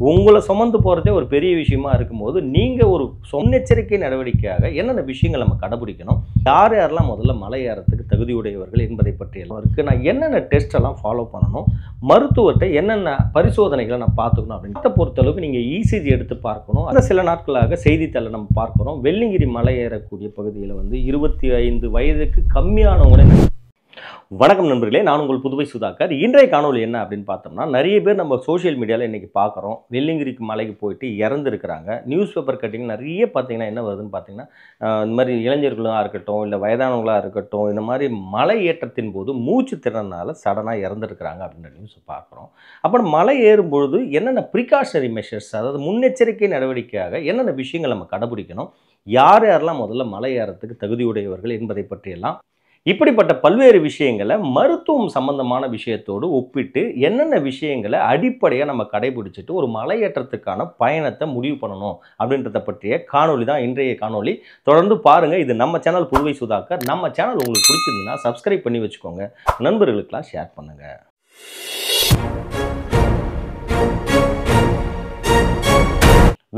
உங்கள சுமந்து போறதே ஒரு பெரிய விஷயமா இருக்கும்போது, நீங்க ஒரு முன்னெச்சரிக்கை நடவடிக்கையாக என்னென்ன விஷயங்கள் நம்ம கடைபிடிக்கணும்? யார் யாரெல்லாம் முதல்ல மலை ஏறத்துக்கு தகுதியுடையவர்கள் என்பதை பற்றி எல்லாம் இருக்கு. நான் என்னென்ன டெஸ்ட் எல்லாம் ஃபாலோ பண்ணணும்? மருத்துவர்ட்ட என்னென்ன பரிசோதனைகள நான் பார்த்துக்கணும் அப்படின்னு இத பொறுத்தளவுக்கு நீங்க இசிஜி எடுத்து பார்க்கணும். அந்த சில நாட்களாக செய்தித்தாள நம்ம பார்க்கிறோம். வெள்ளியங்கிரி மலை ஏறக்கூடிய பகுதியில வந்து 25 வயதுக்கு கம்மியானவங்களே. வணக்கம் நண்பர்களே, நான் உங்கள் புதுவை சுதாகர். இன்றைய காணொளி என்ன அப்படின்னு பார்த்தோம்னா, நிறைய பேர் நம்ம சோஷியல் மீடியாவில் இன்றைக்கி பார்க்குறோம். வெள்ளியங்கிரிக்கு மலைக்கு போயிட்டு இறந்துருக்கிறாங்க. நியூஸ் பேப்பர் கட்டிங் நிறைய பார்த்தீங்கன்னா என்ன வருதுன்னு பார்த்தீங்கன்னா, இந்த மாதிரி இளைஞர்களாக இருக்கட்டும், இல்லை வயதானவங்களாக இருக்கட்டும், இந்த மாதிரி மலை ஏற்றத்தின் போது மூச்சு திறனால சடனாக இறந்துருக்கிறாங்க அப்படின்ற நியூஸை பார்க்குறோம். அப்புறம் மலை ஏறும்பொழுது என்னென்ன ப்ரிகாஷனரி மெஷர்ஸ், அதாவது முன்னெச்சரிக்கை நடவடிக்கையாக என்னென்ன விஷயங்கள் நம்ம கடைபிடிக்கணும், யார் யாரெல்லாம் முதல்ல மலை ஏறத்துக்கு தகுதியுடையவர்கள் என்பதை பற்றியெல்லாம் இப்படிப்பட்ட பல்வேறு விஷயங்களை மருத்துவம் சம்பந்தமான விஷயத்தோடு ஒப்பிட்டு என்னென்ன விஷயங்களை அடிப்படையாக நம்ம கடைபிடிச்சிட்டு ஒரு மலையேற்றத்துக்கான பயணத்தை முடிவு பண்ணணும் அப்படின்றத பற்றிய காணொளி தான் இன்றைய காணொளி. தொடர்ந்து பாருங்கள். இது நம்ம சேனல் புதுவை சுதாகர். நம்ம சேனல் உங்களுக்கு பிடிச்சிருந்ததுன்னா சப்ஸ்கிரைப் பண்ணி வச்சுக்கோங்க, நண்பர்களுக்கெல்லாம் ஷேர் பண்ணுங்கள்.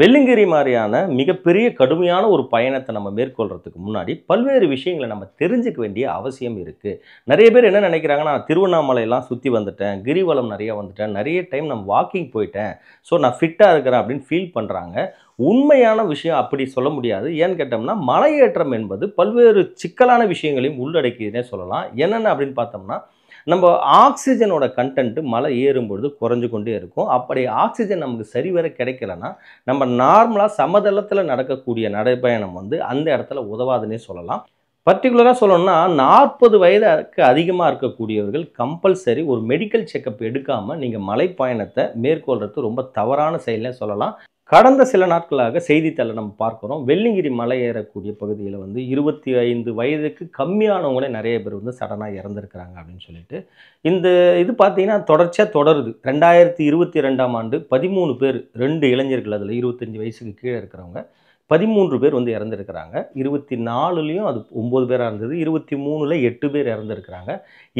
வெள்ளியங்கிரி மாதிரியான மிகப்பெரிய கடுமையான ஒரு பயணத்தை நம்ம மேற்கொள்கிறதுக்கு முன்னாடி பல்வேறு விஷயங்களை நம்ம தெரிஞ்சுக்க வேண்டிய அவசியம் இருக்குது. நிறைய பேர் என்ன நினைக்கிறாங்கன்னா, நான் திருவண்ணாமலையெல்லாம் சுற்றி வந்துட்டேன், கிரிவலம் நிறைய வந்துட்டேன், நிறைய டைம் நான் வாக்கிங் போயிட்டேன், ஸோ நான் ஃபிட்டாக இருக்கிறேன் அப்படின்னு ஃபீல் பண்ணுறாங்க. உண்மையான விஷயம் அப்படி சொல்ல முடியாது. ஏன்னு கேட்டோம்னா, மலையேற்றம் என்பது பல்வேறு சிக்கலான விஷயங்களையும் உள்ளடக்கியதுனே சொல்லலாம். என்னென்ன அப்படின்னு பார்த்தோம்னா, நம்ம ஆக்சிஜனோட கண்டென்ட் மலை ஏறும்பொழுது குறைஞ்சு கொண்டே இருக்கும். அப்படி ஆக்சிஜன் நமக்கு சரிவர கிடைக்கலன்னா, நம்ம நார்மலாக சமதளத்தில் நடக்கக்கூடிய நடைப்பயணம் வந்து அந்த இடத்துல உதவாதுன்னே சொல்லலாம். பர்டிகுலராக சொல்லணும்னா 40 வயதுக்கு அதிகமாக இருக்கக்கூடியவர்கள் கம்பல்சரி ஒரு மெடிக்கல் செக்கப் எடுக்காமல் நீங்கள் மலைப்பயணத்தை மேற்கொள்கிறது ரொம்ப தவறான செயல்னே சொல்லலாம். கடந்த சில நாட்களாக செய்தித்தாளை நம்ம பார்க்குறோம். வெள்ளியங்கிரி மலை ஏறக்கூடிய பகுதியில் வந்து 25 வயதுக்கு கம்மியானவங்களே நிறைய பேர் வந்து சடனாக இறந்துருக்கிறாங்க அப்படின்னு சொல்லிட்டு இந்த இது பார்த்தீங்கன்னா தொடர்ச்சியாக தொடருது. 2022ஆம் ஆண்டு 13 பேர், 2 இளைஞர்கள், அதில் 25 வயசுக்கு கீழே இருக்கிறவங்க 13 பேர் வந்து இறந்துருக்கிறாங்க. 24லையும் அது 9 பேராக இருந்தது, 23ல் 8 பேர் இறந்துருக்கிறாங்க.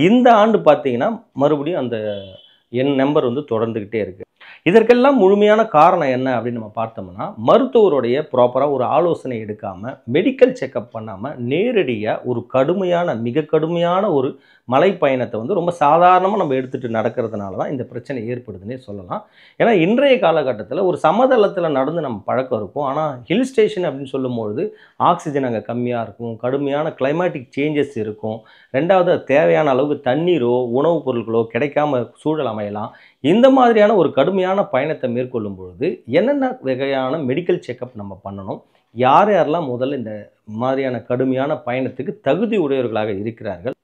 இந்த ஆண்டு பார்த்தீங்கன்னா மறுபடியும் அந்த நம்பர் வந்து தொடர்ந்துக்கிட்டே இருக்குது. இதற்கெல்லாம் முழுமையான காரணம் என்ன அப்படின்னு நம்ம பார்த்தோம்னா, மருத்துவருடைய ப்ராப்பராக ஒரு ஆலோசனை எடுக்காமல், மெடிக்கல் செக்கப் பண்ணாமல் நேரடியாக ஒரு கடுமையான மிக கடுமையான ஒரு மலைப்பயணத்தை வந்து ரொம்ப சாதாரணமாக நம்ம எடுத்துகிட்டு நடக்கிறதுனால தான் இந்த பிரச்சனை ஏற்படுதுன்னே சொல்லலாம். ஏன்னா இன்றைய காலகட்டத்தில் ஒரு சமதளத்தில் நடந்து நம்ம பழக்கம் இருக்கும். ஆனால் ஹில் ஸ்டேஷன் அப்படின்னு சொல்லும்பொழுது ஆக்சிஜன் அங்கே கம்மியாக இருக்கும், கடுமையான கிளைமேட்டிக் சேஞ்சஸ் இருக்கும். ரெண்டாவது, தேவையான அளவுக்கு தண்ணீரோ உணவுப் பொருட்களோ கிடைக்காம சூழல் அமையலாம். இந்த மாதிரியான ஒரு கடுமையான பயணத்தை மேற்கொள்ளும் பொழுது என்னென்ன வகையான மெடிக்கல் செக்கப் நம்ம பண்ணணும், யார் யாரெல்லாம் முதல்ல இந்த மாதிரியான கடுமையான பயணத்துக்கு தகுதி உடையவர்களாக இருக்கிறார்கள்.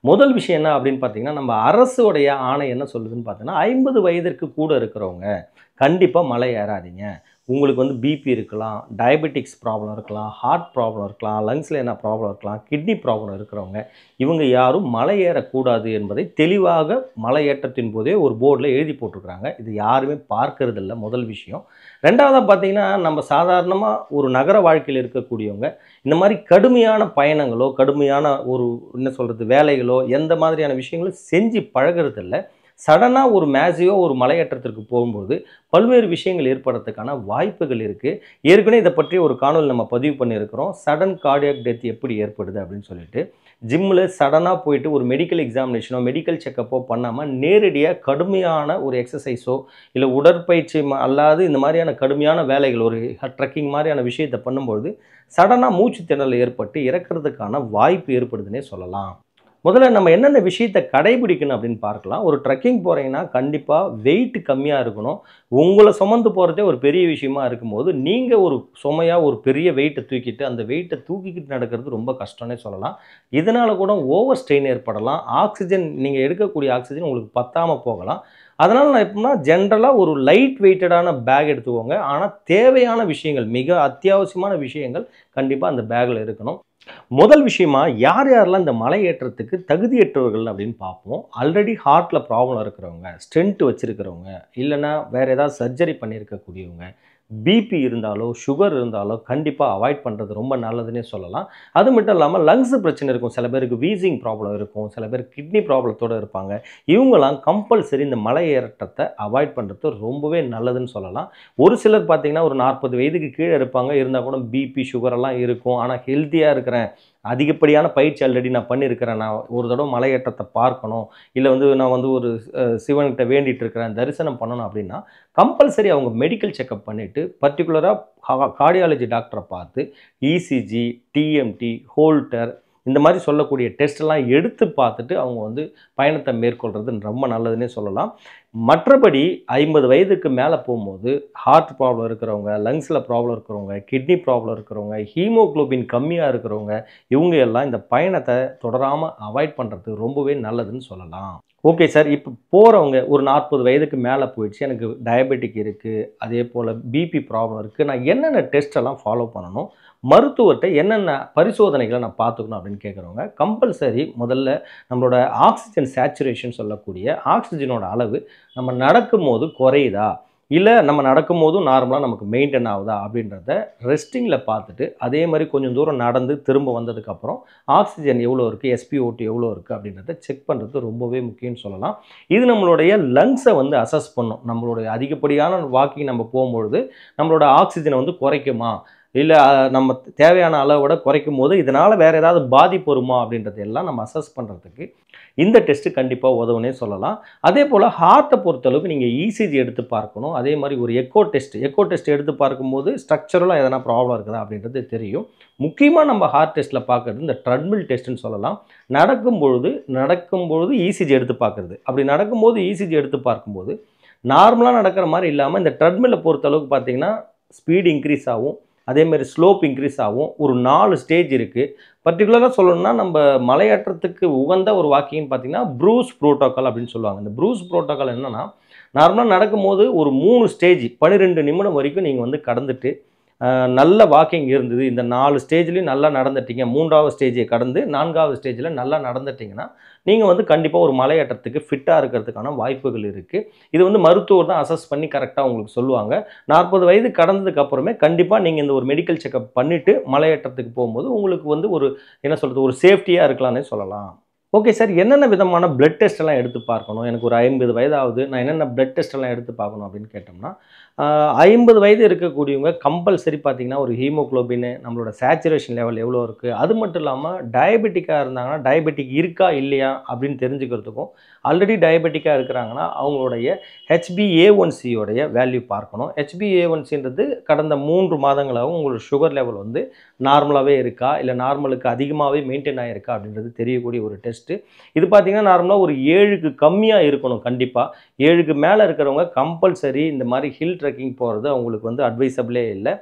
முதல் விஷயம் என்ன அப்படின்னு பார்த்தீங்கன்னா, நம்ம அரசுடைய ஆணை என்ன சொல்லுதுன்னு பார்த்தீங்கன்னா, 50 வயதிற்கு கூட இருக்கிறவங்க கண்டிப்பாக மலை ஏறாதீங்க. உங்களுக்கு வந்து பிபி இருக்கலாம், டயபெட்டிக்ஸ் ப்ராப்ளம் இருக்கலாம், ஹார்ட் ப்ராப்ளம் இருக்கலாம், லங்ஸில் என்ன ப்ராப்ளம் இருக்கலாம், கிட்னி ப்ராப்ளம் இருக்கிறவங்க இவங்க யாரும் மலை ஏறக்கூடாது என்பதை தெளிவாக மலை ஏற்றத்தின் போதே ஒரு போர்டில் எழுதி போட்டிருக்கிறாங்க. இது யாருமே பார்க்கறது இல்லை, முதல் விஷயம். ரெண்டாவதாக பார்த்தீங்கன்னா, நம்ம சாதாரணமாக ஒரு நகர வாழ்க்கையில் இருக்கக்கூடியவங்க இந்த மாதிரி கடுமையான பயணங்களோ, கடுமையான ஒரு என்ன சொல்கிறது வேலைகளோ, எந்த மாதிரியான விஷயங்களும் செஞ்சு பழகிறதில்ல. சடனாக ஒரு மேசிவோ ஒரு மலையேற்றத்திற்கு போகும்போது பல்வேறு விஷயங்கள் ஏற்படுறதுக்கான வாய்ப்புகள் இருக்குது. ஏற்கனவே இதை பற்றி ஒரு காணொலி நம்ம பதிவு பண்ணியிருக்கிறோம். சடன் கார்டியாக் டெத் எப்படி ஏற்படுது அப்படின்னு சொல்லிட்டு. ஜிம்மில் சடனாக போயிட்டு ஒரு மெடிக்கல் எக்ஸாமினேஷனோ மெடிக்கல் செக்கப்போ பண்ணாமல் நேரடியாக கடுமையான ஒரு எக்ஸசைஸோ இல்லை உடற்பயிற்சி அல்லாது இந்த மாதிரியான கடுமையான வேலைகள், ஒரு ட்ரெக்கிங் மாதிரியான விஷயத்தை பண்ணும்பொழுது சடனாக மூச்சு திணறல் ஏற்பட்டு இறக்கிறதுக்கான வாய்ப்பு ஏற்படுதுன்னே சொல்லலாம். முதல்ல நம்ம என்னென்ன விஷயத்தை கடைபிடிக்கணும் அப்படின்னு பார்க்கலாம். ஒரு ட்ரெக்கிங் போகிறீங்கன்னா கண்டிப்பாக வெயிட் கம்மியாக இருக்கணும். உங்களை சுமந்து போகிறதே ஒரு பெரிய விஷயமா இருக்கும்போது நீங்கள் ஒரு சுமையாக ஒரு பெரிய வெயிட்டை தூக்கிட்டு அந்த வெயிட்டை தூக்கிக்கிட்டு நடக்கிறது ரொம்ப கஷ்டம்னே சொல்லலாம். இதனால் கூட ஓவர் ஸ்ட்ரெயின் ஏற்படலாம். ஆக்சிஜன் நீங்கள் எடுக்கக்கூடிய ஆக்சிஜன் உங்களுக்கு பத்தாமல் போகலாம். அதனால் நான் எப்படின்னா ஜென்ரலாக ஒரு லைட் வெயிட்டடான பேக் எடுத்துக்கோங்க. ஆனால் தேவையான விஷயங்கள், மிக அத்தியாவசியமான விஷயங்கள் கண்டிப்பாக அந்த பேக்கில் இருக்கணும். முதல் விஷயமா யார் யாரெல்லாம் இந்த மலை ஏற்றத்துக்கு தகுதியற்றவர்கள் அப்படின்னு பார்ப்போம். ஆல்ரெடி ஹார்ட்டில் ப்ராப்ளம் இருக்கிறவங்க, ஸ்டென்ட் வச்சுருக்கிறவங்க, இல்லைன்னா வேறு ஏதாவது சர்ஜரி பண்ணியிருக்கக்கூடியவங்க, பிபி இருந்தாலோ சுகர் இருந்தாலோ கண்டிப்பாக அவாய்ட் பண்ணுறது ரொம்ப நல்லதுன்னே சொல்லலாம். அது மட்டும் இல்லாமல் லங்ஸ் பிரச்சனை இருக்கும், சில பேருக்கு வீசிங் ப்ராப்ளம் இருக்கும், சில பேர் கிட்னி ப்ராப்ளத்தோடு இருப்பாங்க. இவங்கெல்லாம் கம்பல்சரி இந்த மலை ஏற்றத்தை அவாய்ட் பண்ணுறது ரொம்பவே நல்லதுன்னு சொல்லலாம். ஒரு சிலர் பார்த்தீங்கன்னா ஒரு 40 வயதுக்கு கீழே இருப்பாங்க, இருந்தால் கூட பிபி சுகரெல்லாம் இருக்கும். ஆனால் ஹெல்த்தியாக இருக்கிறேன், அதிகப்படியான பயிற்சி ஆல்ரெடி நான் பண்ணியிருக்கிறேன், நான் ஒரு தடவை மலையேற்றத்தை பார்க்கணும், இல்லை வந்து நான் வந்து ஒரு சிவன்கிட்ட வேண்டிட்டு இருக்கிறேன், தரிசனம் பண்ணணும் அப்படின்னா கம்பல்சரி அவங்க மெடிக்கல் செக்கப் பண்ணிவிட்டு பர்டிகுலராக கார்டியாலஜி டாக்டரை பார்த்து இசிஜி, டிஎம்டி, ஹோல்டர் இந்த மாதிரி சொல்லக்கூடிய டெஸ்ட்டெல்லாம் எடுத்து பார்த்துட்டு அவங்க வந்து பயணத்தை மேற்கொள்கிறது ரொம்ப நல்லதுன்னே சொல்லலாம். மற்றபடி 50 வயதுக்கு மேலே போகும்போது ஹார்ட் ப்ராப்ளம் இருக்கிறவங்க, லங்ஸில் ப்ராப்ளம் இருக்கிறவங்க, கிட்னி ப்ராப்ளம் இருக்கிறவங்க, ஹீமோக்ளோபின் கம்மியாக இருக்கிறவங்க, இவங்க எல்லாம் இந்த பயணத்தை தொடராமல் அவாய்ட் பண்ணுறது ரொம்பவே நல்லதுன்னு சொல்லலாம். ஓகே சார், இப்போ போகிறவங்க ஒரு 40 வயதுக்கு மேலே போயிடுச்சு, எனக்கு டயபெட்டிக் இருக்குது, அதே போல் பிபி ப்ராப்ளம் இருக்குது, நான் என்னென்ன டெஸ்ட்டெல்லாம் ஃபாலோ பண்ணணும், மருத்துவர்கிட்ட என்னென்ன பரிசோதனைகளை நான் பார்த்துக்கணும் அப்படின்னு கேட்குறவங்க கம்பல்சரி முதல்ல நம்மளோட ஆக்சிஜன் சேச்சுரேஷன் சொல்லக்கூடிய ஆக்சிஜனோட அளவு நம்ம நடக்கும்போது குறையுதா, இல்லை நம்ம நடக்கும்போதும் நார்மலாக நமக்கு மெயின்டைன் ஆகுதா அப்படின்றத ரெஸ்டிங்கில் பார்த்துட்டு, அதே மாதிரி கொஞ்சம் தூரம் நடந்து திரும்ப வந்ததுக்கப்புறம் ஆக்சிஜன் எவ்வளோ இருக்குது, எஸ்பிஓடி எவ்வளோ இருக்குது அப்படின்றத செக் பண்ணுறது ரொம்பவே முக்கியம்னு சொல்லலாம். இது நம்மளுடைய லங்ஸை வந்து அசஸ் பண்ணும். நம்மளுடைய அதிகப்படியான வாக்கிங் நம்ம போகும்பொழுது நம்மளோட ஆக்சிஜனை வந்து குறைக்குமா, இல்லை நம்ம தேவையான அளவோட குறைக்கும் போது இதனால் வேறு ஏதாவது பாதிப்பு வருமா அப்படின்றது எல்லாம் நம்ம அசஸ் பண்ணுறதுக்கு இந்த டெஸ்ட்டு கண்டிப்பாக உதவுனே சொல்லலாம். அதே போல் ஹார்ட்டை பொறுத்தளவுக்கு நீங்கள் இசிஜி எடுத்து பார்க்கணும். அதே மாதிரி ஒரு எக்கோ டெஸ்ட் எடுத்து பார்க்கும்போது ஸ்ட்ரக்சரலாக எதனா ப்ராப்ளம் இருக்குதா அப்படின்றது தெரியும். முக்கியமாக நம்ம ஹார்ட் டெஸ்ட்டில் பார்க்குறது இந்த ட்ரெட்மில் டெஸ்ட்டுன்னு சொல்லலாம். நடக்கும்பொழுது இசிஜி எடுத்து பார்க்குறது. அப்படி நடக்கும்போது இசிஜி எடுத்து பார்க்கும்போது நார்மலாக நடக்கிற மாதிரி இல்லாமல் இந்த ட்ரெட்மில்லை பொறுத்தளவுக்கு பார்த்தீங்கன்னா ஸ்பீடு இன்க்ரீஸ் ஆகும், அதேமாதிரி ஸ்லோப் இன்க்ரீஸ் ஆகும். ஒரு 4 ஸ்டேஜ் இருக்குது. பர்டிகுலராக சொல்லணும்னா நம்ம மலையேற்றத்துக்கு உகந்த ஒரு வாக்கிங்னு பார்த்தீங்கன்னா ப்ரூஸ் ப்ரோட்டோக்கால் அப்படின்னு சொல்லுவாங்க. இந்த ப்ரூஸ் ப்ரோட்டோக்கால் என்னென்னா, நார்மலாக நடக்கும்போது ஒரு 3 ஸ்டேஜ் 12 நிமிடம் வரைக்கும் நீங்கள் வந்து கடந்துட்டு நல்ல வாக்கிங் இருந்தது, இந்த 4 ஸ்டேஜ்லேயும் நல்லா நடந்துட்டீங்க, 3வது ஸ்டேஜை கடந்து 4வது ஸ்டேஜில் நல்லா நடந்துட்டிங்கன்னா நீங்கள் வந்து கண்டிப்பாக ஒரு மலையேற்றத்துக்கு ஃபிட்டாக இருக்கிறதுக்கான வாய்ப்புகள் இருக்குது. இது வந்து மருத்துவர் தான் அசஸ் பண்ணி கரெக்டாக உங்களுக்கு சொல்லுவாங்க. 40 வயது கடந்ததுக்கு அப்புறமே கண்டிப்பாக நீங்கள் இந்த ஒரு மெடிக்கல் செக்கப் பண்ணிவிட்டு மலையேற்றத்துக்கு போகும்போது உங்களுக்கு வந்து ஒரு என்ன சொல்கிறது, ஒரு சேஃப்டியாக இருக்கலாம்னே சொல்லலாம். ஓகே சார், என்னென்ன விதமான பிளட் டெஸ்ட் எல்லாம் எடுத்து பார்க்கணும், எனக்கு ஒரு 50 வயதாகுது, நான் என்னென்ன பிளட் டெஸ்ட் எல்லாம் எடுத்து பார்க்கணும் அப்படின்னு கேட்டோம்னா, 50 வயது இருக்கக்கூடியவங்க கம்பல்சரி பார்த்தீங்கன்னா ஒரு ஹீமோக்ளோபின், நம்மளோட சேச்சுரேஷன் லெவல் எவ்வளோ இருக்குது, அது மட்டும் இல்லாமல் டயபெட்டிக்காக இருந்தாங்கன்னா டயபெட்டிக் இருக்கா இல்லையா அப்படின்னு தெரிஞ்சுக்கிறதுக்கும், ஆல்ரெடி டயபெட்டிக்காக இருக்கிறாங்கன்னா அவங்களுடைய HbA1c வேல்யூ பார்க்கணும். HbA1cன்றது கடந்த 3 மாதங்களாகவும் உங்களோட சுகர் லெவல் வந்து நார்மலாகவே இருக்கா, இல்லை நார்மலுக்கு அதிகமாகவே மெயின்டைன் ஆகிருக்கா அப்படின்றது தெரியக்கூடிய ஒரு டெஸ்ட்டு. இது பார்த்தீங்கன்னா நார்மலாக ஒரு 7க்கு கம்மியாக இருக்கணும். கண்டிப்பாக 7க்கு மேலே இருக்கிறவங்க கம்பல்சரி இந்த மாதிரி ஹில் ட்ரெக்கிங் போகிறது அவங்களுக்கு வந்து அட்வைசபிளே இல்லை.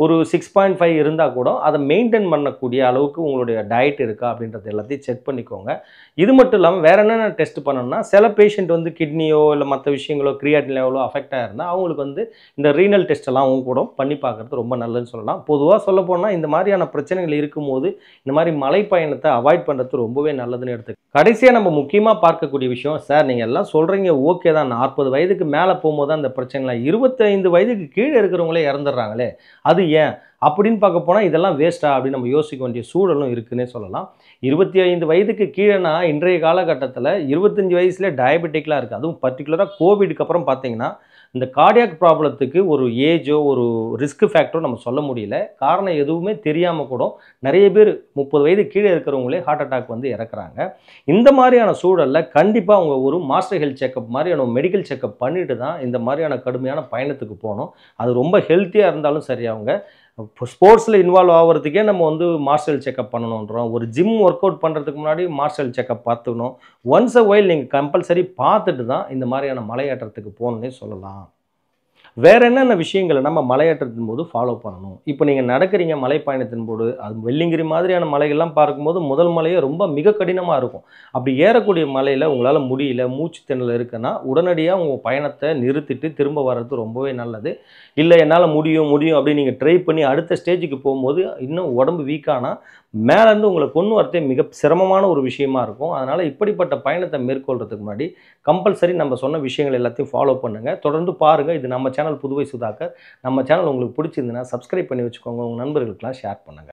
ஒரு 6.5 இருந்தால் கூட அதை மெயின்டைன் பண்ணக்கூடிய அளவுக்கு உங்களுடைய டயட் இருக்கா அப்படின்றது எல்லாத்தையும் செக் பண்ணிக்கோங்க. இது மட்டும் இல்லாமல் வேறு என்னென்ன டெஸ்ட் பண்ணணும்னா, சில பேஷண்ட் வந்து கிட்னியோ இல்லை மற்ற விஷயங்களோ கிரியாட்டின் லெவலோ அஃபெக்ட் ஆகிருந்தால் அவங்களுக்கு வந்து இந்த ரீனல் டெஸ்ட் எல்லாம் அவங்க கூட பண்ணி பார்க்குறது ரொம்ப நல்லதுன்னு சொல்லலாம். பொதுவாக சொல்ல போனால் இந்த மாதிரியான பிரச்சனைகள் இருக்கும்போது இந்த மாதிரி மலைப்பயணத்தை அவாய்ட் பண்ணுறது ரொம்பவே நல்லதுன்னு எடுத்து. கடைசியாக நம்ம முக்கியமாக பார்க்கக்கூடிய விஷயம், சார் நீங்கள் எல்லாம் சொல்கிறீங்க ஓகே தான், 40 வயதுக்கு மேலே போகும்போது தான் இந்த பிரச்சனைலாம், 25 வயதுக்கு கீழே இருக்கிறவங்களே இறந்துடுறாங்களே அது ஏன் அப்படின்னு பார்க்க போனால் இதெல்லாம் வேஸ்ட்டா அப்படின்னு நம்ம யோசிக்க வேண்டிய சூழலும் இருக்குன்னே சொல்லலாம். 25 வயதுக்கு கீழேனா இன்றைய காலகட்டத்தில் 25 வயசுலேயே டயபெட்டிக்லாம் இருக்குது. அதுவும் பர்டிகுலராக கோவிடுக்கு அப்புறம் பார்த்தீங்கன்னா இந்த கார்டியாக் ப்ராப்ளத்துக்கு ஒரு ஏஜோ ஒரு ரிஸ்க் ஃபேக்டரோ நம்ம சொல்ல முடியல. காரணம் எதுவுமே தெரியாமல் கூட நிறைய பேர் 30 வயது கீழே இருக்கிறவங்களே ஹார்ட் அட்டாக் வந்து இறக்குறாங்க. இந்த மாதிரியான சூழலில் கண்டிப்பாக அவங்க ஒரு மாஸ்டர் ஹெல்த் செக்கப் மாதிரியான மெடிக்கல் செக்கப் பண்ணிட்டு தான் இந்த மாதிரியான கடுமையான பயணத்துக்கு போகணும். அது ரொம்ப ஹெல்த்தியாக இருந்தாலும் சரி, அவங்க ஸ்போர்ட்ஸில் இன்வால்வ் ஆகிறதுக்கே நம்ம வந்து மாஸ்டர் செக்கப் பண்ணணுன்றோம். ஒரு ஜிம் ஒர்க் அவுட் பண்ணுறதுக்கு முன்னாடி மாஸ்டர் செக்கப் பார்த்துக்கணும். ஒன்ஸ் அ வைல் நீங்கள் கம்பல்சரி பார்த்துட்டு தான் இந்த மாதிரியான மலையேற்றத்துக்கு போகணுன்னே சொல்லலாம். வேறு என்னென்ன விஷயங்களை நம்ம மலையேற்றத்தின் போது ஃபாலோ பண்ணணும்? இப்போ நீங்கள் நடக்கிறீங்க மலைப்பயணத்தின் போது, அது வெள்ளிங்கிரி மாதிரியான மலைகள்லாம் பார்க்கும்போது முதல் மலையே ரொம்ப மிக கடினமாக இருக்கும். அப்படி ஏறக்கூடிய மலையில் உங்களால் முடியல, மூச்சு திணறல் இருக்குன்னா உடனடியாக உங்கள் பயணத்தை நிறுத்திட்டு திரும்ப வர்றது ரொம்பவே நல்லது. இல்லை என்னால் முடியும் அப்படின்னு நீங்கள் ட்ரை பண்ணி அடுத்த ஸ்டேஜுக்கு போகும்போது இன்னும் உடம்பு வீக்கானால் மேலேருந்து உங்களை கொண்டு வரதே மிக சிரமமான ஒரு விஷயமா இருக்கும். அதனால் இப்படிப்பட்ட பயணத்தை மேற்கொள்றதுக்கு முன்னாடி கம்பல்சரி நம்ம சொன்ன விஷயங்கள் எல்லாத்தையும் ஃபாலோ பண்ணுங்கள். தொடர்ந்து பாருங்கள். இது நம்ம சேனல் புதுவை சுதாகர். நம்ம சேனல் உங்களுக்கு பிடிச்சிருந்துன்னா சப்ஸ்கிரைப் பண்ணி வச்சுக்கோங்க. உங்கள் நண்பர்களுக்கெல்லாம் ஷேர் பண்ணுங்கள்.